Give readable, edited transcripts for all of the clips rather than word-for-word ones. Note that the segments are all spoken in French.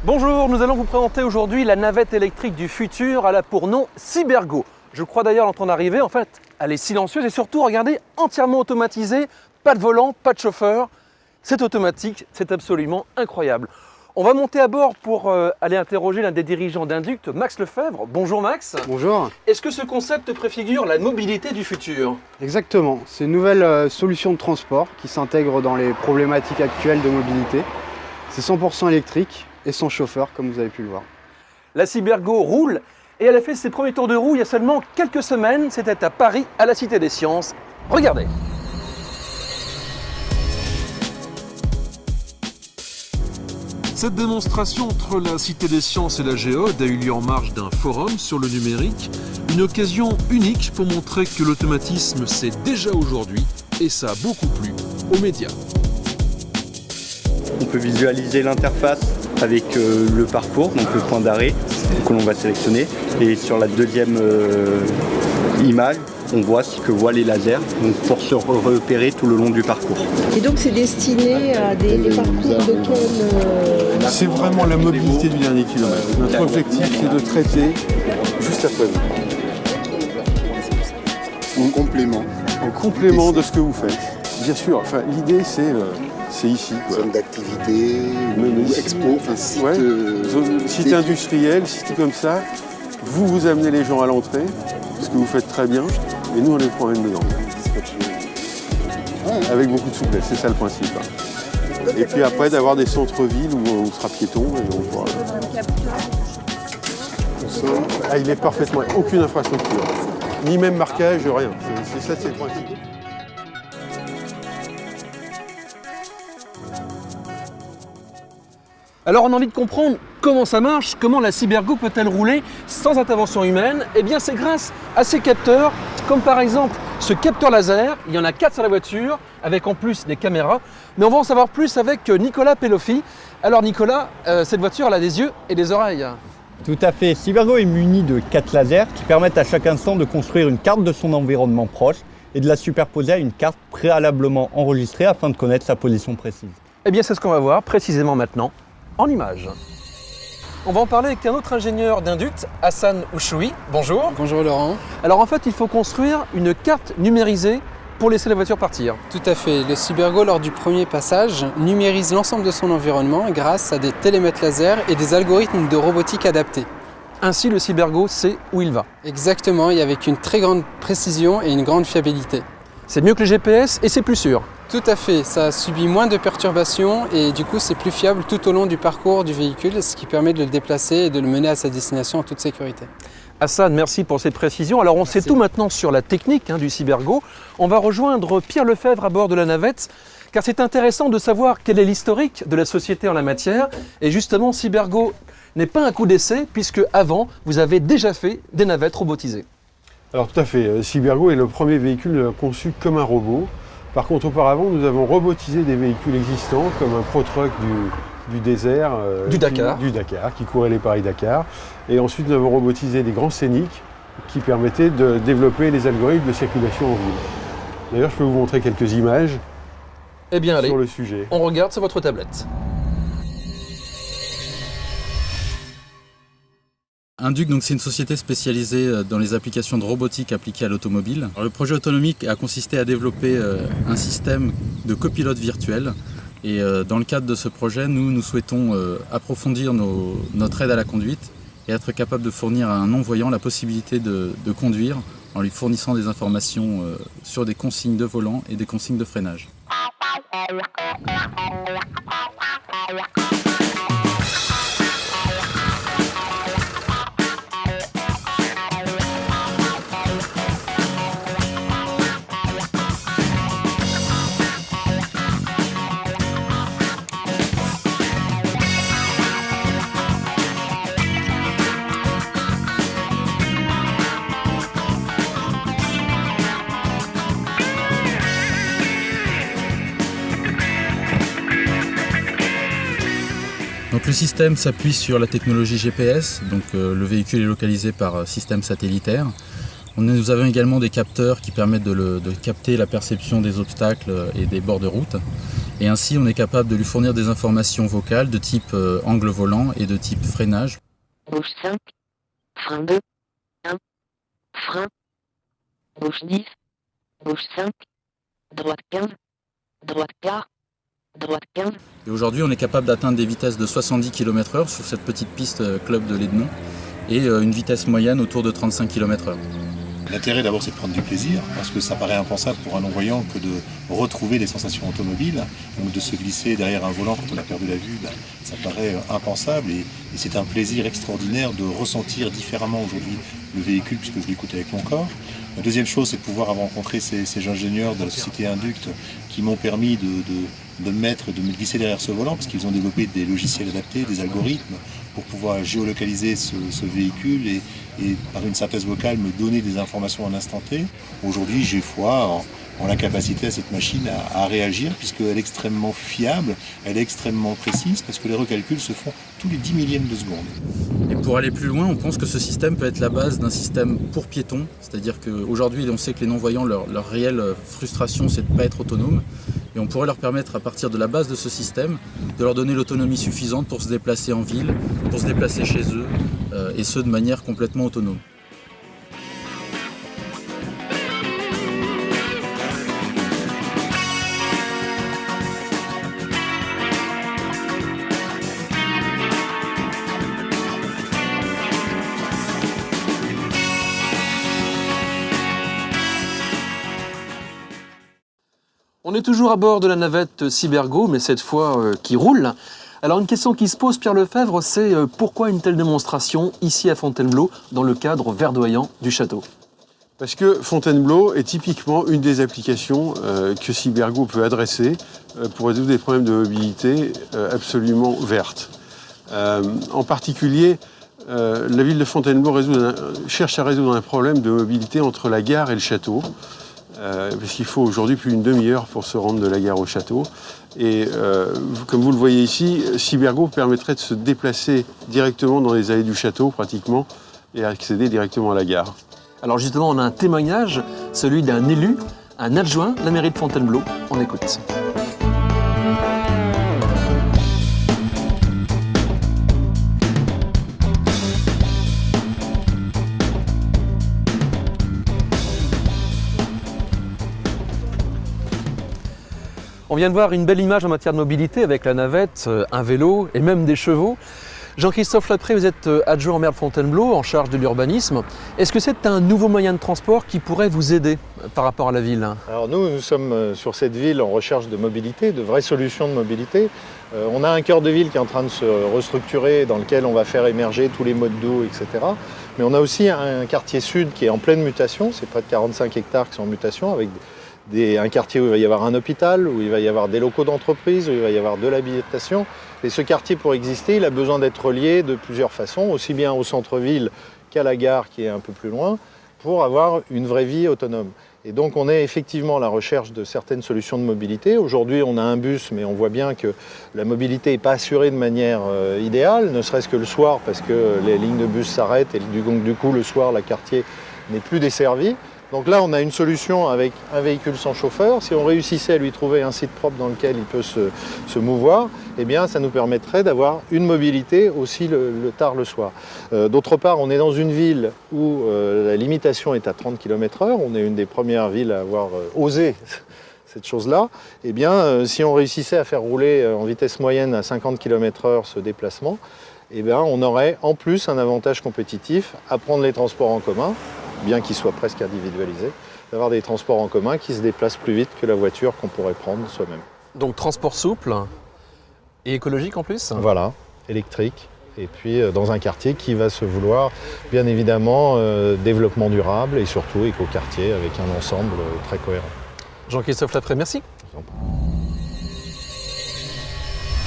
Bonjour, nous allons vous présenter aujourd'hui la navette électrique du futur. Elle a pour nom Cybergo. Je crois d'ailleurs l'entendre arriver. En fait, elle est silencieuse et surtout, regardez, entièrement automatisée. Pas de volant, pas de chauffeur. C'est automatique, c'est absolument incroyable. On va monter à bord pour aller interroger l'un des dirigeants d'Induct, Max Lefebvre. Bonjour Max. Bonjour. Est-ce que ce concept préfigure la mobilité du futur? Exactement, c'est une nouvelle solution de transport qui s'intègre dans les problématiques actuelles de mobilité. C'est 100% électrique et sans chauffeur, comme vous avez pu le voir. La Cybergo roule et elle a fait ses premiers tours de roue il y a seulement quelques semaines. C'était à Paris, à la Cité des Sciences. Regardez. Cette démonstration entre la Cité des Sciences et la Géode a eu lieu en marge d'un forum sur le numérique. Une occasion unique pour montrer que l'automatisme c'est déjà aujourd'hui et ça a beaucoup plu aux médias. On peut visualiser l'interface avec le parcours, donc le point d'arrêt que l'on va sélectionner. Et sur la deuxième image, on voit ce que voient les lasers donc pour se repérer tout le long du parcours. Et donc c'est destiné à des parcours de quel... C'est vraiment la mobilité du dernier kilomètre. Notre objectif c'est de traiter juste après vous. En complément de ce que vous faites. Bien sûr, enfin, l'idée c'est ici. Zone d'activité, ou expo, enfin site, site industriel, site comme ça. Vous amenez les gens à l'entrée, ce que vous faites très bien, et nous on les promène dedans. Avec beaucoup de souplesse, c'est ça le principe. Et puis après d'avoir des centres-villes où on sera piéton et on pourra... il est parfaitement, aucune infrastructure, ni même marquage, rien. C'est ça, c'est le principe. Alors on a envie de comprendre comment ça marche, comment la Cybergo peut-elle rouler sans intervention humaine? Eh bien c'est grâce à ces capteurs, comme par exemple ce capteur laser, il y en a 4 sur la voiture, avec en plus des caméras. Mais on va en savoir plus avec Nicolas Peloffi. Alors Nicolas, cette voiture elle a des yeux et des oreilles. Tout à fait. Cybergo est muni de 4 lasers qui permettent à chaque instant de construire une carte de son environnement proche et de la superposer à une carte préalablement enregistrée afin de connaître sa position précise. Eh bien c'est ce qu'on va voir précisément maintenant en images. On va en parler avec un autre ingénieur d'Induct, Hassan Ouchoui. Bonjour. Bonjour Laurent. Alors en fait, il faut construire une carte numérisée pour laisser la voiture partir. Tout à fait. Le Cybergo, lors du premier passage, numérise l'ensemble de son environnement grâce à des télémètres laser et des algorithmes de robotique adaptés. Ainsi, le Cybergo sait où il va. Exactement, et avec une très grande précision et une grande fiabilité. C'est mieux que le GPS et c'est plus sûr. Tout à fait, ça subit moins de perturbations et du coup c'est plus fiable tout au long du parcours du véhicule, ce qui permet de le déplacer et de le mener à sa destination en toute sécurité. Hassan, merci pour ces précisions. Alors on sait tout maintenant sur la technique du Cybergo. On va rejoindre Pierre Lefebvre à bord de la navette, car c'est intéressant de savoir quel est l'historique de la société en la matière. Et justement, Cybergo n'est pas un coup d'essai, puisque avant, vous avez déjà fait des navettes robotisées. Alors tout à fait, Cybergo est le premier véhicule conçu comme un robot. Par contre, auparavant, nous avons robotisé des véhicules existants, comme un Pro-Truck du désert, du Dakar, qui courait les Paris-Dakar. Et ensuite, nous avons robotisé des grands scéniques qui permettaient de développer les algorithmes de circulation en ville. D'ailleurs, je peux vous montrer quelques images sur le sujet. On regarde sur votre tablette. Induct, c'est une société spécialisée dans les applications de robotique appliquées à l'automobile. Le projet autonomique a consisté à développer un système de copilote virtuel. Et dans le cadre de ce projet, nous souhaitons approfondir notre aide à la conduite et être capable de fournir à un non-voyant la possibilité de conduire en lui fournissant des informations sur des consignes de volant et des consignes de freinage. Donc le système s'appuie sur la technologie GPS, donc le véhicule est localisé par système satellitaire. Nous avons également des capteurs qui permettent de capter la perception des obstacles et des bords de route. Et ainsi, on est capable de lui fournir des informations vocales de type angle volant et de type freinage. Gauche 5, frein 2, 1, frein, gauche 10, gauche 5, droite 15, droite quart, droite 15. Et aujourd'hui, on est capable d'atteindre des vitesses de 70 km/h sur cette petite piste Club de Lédenon et une vitesse moyenne autour de 35 km/h. L'intérêt d'abord c'est de prendre du plaisir, parce que ça paraît impensable pour un non-voyant que de retrouver des sensations automobiles, donc de se glisser derrière un volant quand on a perdu la vue, ça paraît impensable et c'est un plaisir extraordinaire de ressentir différemment aujourd'hui le véhicule puisque je l'écoute avec mon corps. La deuxième chose c'est de pouvoir avoir rencontré ces ingénieurs de la société Induct qui m'ont permis de me glisser derrière ce volant parce qu'ils ont développé des logiciels adaptés, des algorithmes pour pouvoir géolocaliser ce véhicule et par une synthèse vocale me donner des informations à l'instant T. Aujourd'hui, j'ai foi en la capacité à cette machine à réagir puisqu'elle est extrêmement fiable, elle est extrêmement précise parce que les recalculs se font tous les 10 millièmes de seconde. Et pour aller plus loin, on pense que ce système peut être la base d'un système pour piétons, c'est-à-dire qu'aujourd'hui, on sait que les non-voyants, leur réelle frustration, c'est de ne pas être autonome. Et on pourrait leur permettre, à partir de la base de ce système, de leur donner l'autonomie suffisante pour se déplacer en ville, pour se déplacer chez eux, et ce de manière complètement autonome. On est toujours à bord de la navette Cybergo, mais cette fois qui roule. Alors une question qui se pose, Pierre Lefebvre, c'est pourquoi une telle démonstration ici à Fontainebleau, dans le cadre verdoyant du château? Parce que Fontainebleau est typiquement une des applications que Cybergo peut adresser pour résoudre des problèmes de mobilité absolument vertes. En particulier, la ville de Fontainebleau cherche à résoudre un problème de mobilité entre la gare et le château. Parce qu'il faut aujourd'hui plus d'une demi-heure pour se rendre de la gare au château. Et comme vous le voyez ici, Cybergo permettrait de se déplacer directement dans les allées du château, pratiquement, et accéder directement à la gare. Alors justement, on a un témoignage, celui d'un élu, un adjoint de la mairie de Fontainebleau. On écoute. On vient de voir une belle image en matière de mobilité avec la navette, un vélo et même des chevaux. Jean-Christophe Lapré, vous êtes adjoint au maire de Fontainebleau, en charge de l'urbanisme. Est-ce que c'est un nouveau moyen de transport qui pourrait vous aider par rapport à la ville? Alors nous sommes sur cette ville en recherche de mobilité, de vraies solutions de mobilité. On a un cœur de ville qui est en train de se restructurer, dans lequel on va faire émerger tous les modes d'eau, etc. Mais on a aussi un quartier sud qui est en pleine mutation, c'est près de 45 hectares qui sont en mutation, avec un quartier où il va y avoir un hôpital, où il va y avoir des locaux d'entreprise, où il va y avoir de l'habitation. Et ce quartier, pour exister, il a besoin d'être relié de plusieurs façons, aussi bien au centre-ville qu'à la gare qui est un peu plus loin, pour avoir une vraie vie autonome. Et donc on est effectivement à la recherche de certaines solutions de mobilité. Aujourd'hui on a un bus, mais on voit bien que la mobilité n'est pas assurée de manière idéale, ne serait-ce que le soir, parce que les lignes de bus s'arrêtent et du coup le soir, le quartier n'est plus desservi. Donc là, on a une solution avec un véhicule sans chauffeur. Si on réussissait à lui trouver un site propre dans lequel il peut se mouvoir, eh bien, ça nous permettrait d'avoir une mobilité aussi tard le soir. D'autre part, on est dans une ville où la limitation est à 30 km/h. On est une des premières villes à avoir osé cette chose-là. Eh bien, si on réussissait à faire rouler en vitesse moyenne à 50 km/h ce déplacement, eh bien, on aurait en plus un avantage compétitif à prendre les transports en commun, bien qu'ils soient presque individualisés, d'avoir des transports en commun qui se déplacent plus vite que la voiture qu'on pourrait prendre soi-même. Donc transport souple et écologique en plus? Voilà, électrique. Et puis dans un quartier qui va se vouloir, bien évidemment, développement durable et surtout éco-quartier avec un ensemble très cohérent. Jean-Christophe Lapré, merci.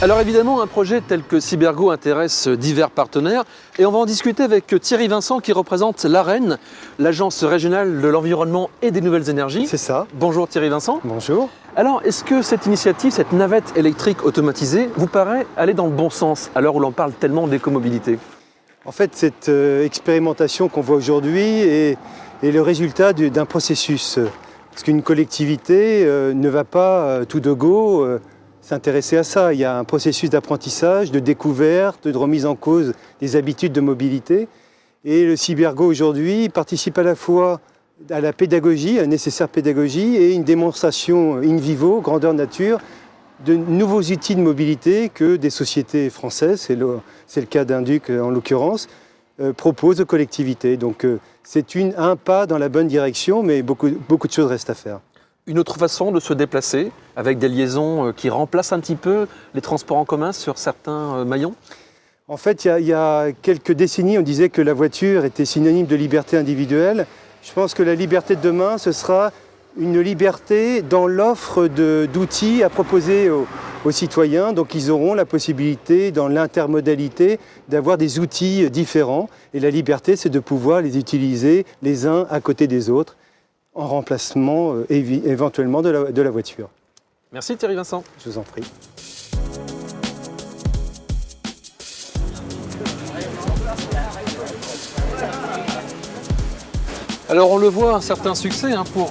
Alors évidemment, un projet tel que Cybergo intéresse divers partenaires et on va en discuter avec Thierry Vincent qui représente l'AREN, l'Agence régionale de l'environnement et des nouvelles énergies. C'est ça. Bonjour Thierry Vincent. Bonjour. Alors, est-ce que cette initiative, cette navette électrique automatisée, vous paraît aller dans le bon sens à l'heure où l'on parle tellement d'écomobilité? En fait, cette expérimentation qu'on voit aujourd'hui est est le résultat d'un processus. Parce qu'une collectivité ne va pas tout de go s'intéresser à ça. Il y a un processus d'apprentissage, de découverte, de remise en cause des habitudes de mobilité. Et le Cybergo aujourd'hui participe à la fois à la pédagogie, à la nécessaire pédagogie, et une démonstration in vivo, grandeur nature, de nouveaux outils de mobilité que des sociétés françaises, c'est le cas d'Induc en l'occurrence, proposent aux collectivités. Donc c'est un pas dans la bonne direction, mais beaucoup de choses restent à faire. Une autre façon de se déplacer, avec des liaisons qui remplacent un petit peu les transports en commun sur certains maillons? En fait, il y a quelques décennies, on disait que la voiture était synonyme de liberté individuelle. Je pense que la liberté de demain, ce sera une liberté dans l'offre d'outils à proposer aux citoyens. Donc ils auront la possibilité, dans l'intermodalité, d'avoir des outils différents. Et la liberté, c'est de pouvoir les utiliser les uns à côté des autres, en remplacement éventuellement de la voiture. Merci Thierry Vincent. Je vous en prie. Alors on le voit, un certain succès pour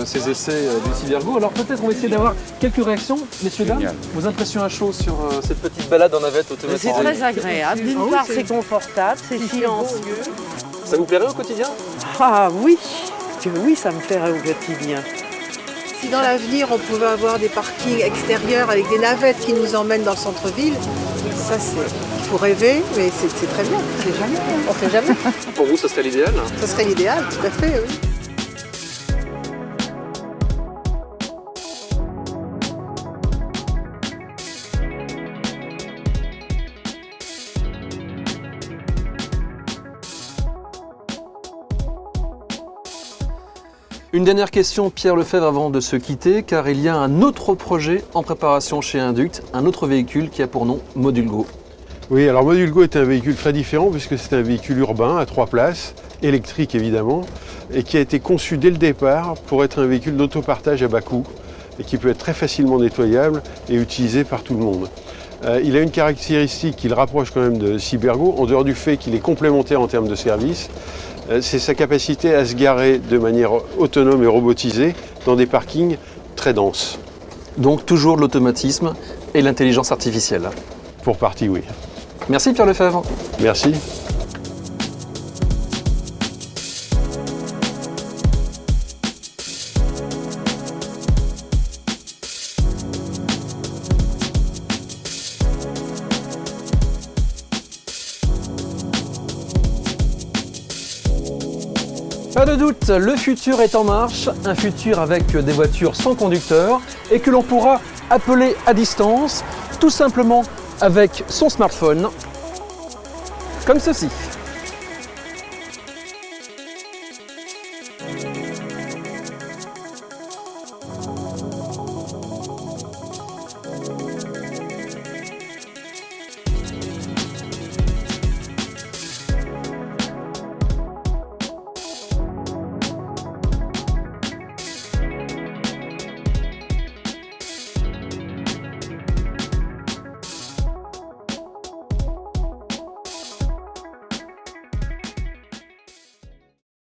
ces essais du Cybergo. Alors peut-être on va essayer d'avoir quelques réactions, messieurs, dames. Vos impressions à chaud sur cette petite balade en navette automatisée? C'est très agréable. D'une part, c'est confortable, c'est silencieux. Ça vous plairait au quotidien? Ah oui, oui, ça me plairait au quotidien. Si dans l'avenir on pouvait avoir des parkings extérieurs avec des navettes qui nous emmènent dans le centre-ville, ça c'est... Il faut rêver, mais c'est très bien, on ne sait jamais. On sait jamais. Pour vous, ça serait l'idéal? Ça serait l'idéal, tout à fait, oui. Une dernière question, Pierre Lefebvre, avant de se quitter, car il y a un autre projet en préparation chez Induct, un autre véhicule qui a pour nom Modulgo. Oui, alors Modulgo est un véhicule très différent puisque c'est un véhicule urbain à 3 places, électrique évidemment, et qui a été conçu dès le départ pour être un véhicule d'autopartage à bas coût et qui peut être très facilement nettoyable et utilisé par tout le monde. Il a une caractéristique qui le rapproche quand même de Cybergo, en dehors du fait qu'il est complémentaire en termes de service, c'est sa capacité à se garer de manière autonome et robotisée dans des parkings très denses. Donc toujours de l'automatisme et l'intelligence artificielle. Pour partie, oui. Merci Pierre Lefebvre. Merci. Pas de doute, le futur est en marche, un futur avec des voitures sans conducteur et que l'on pourra appeler à distance, tout simplement avec son smartphone, comme ceci.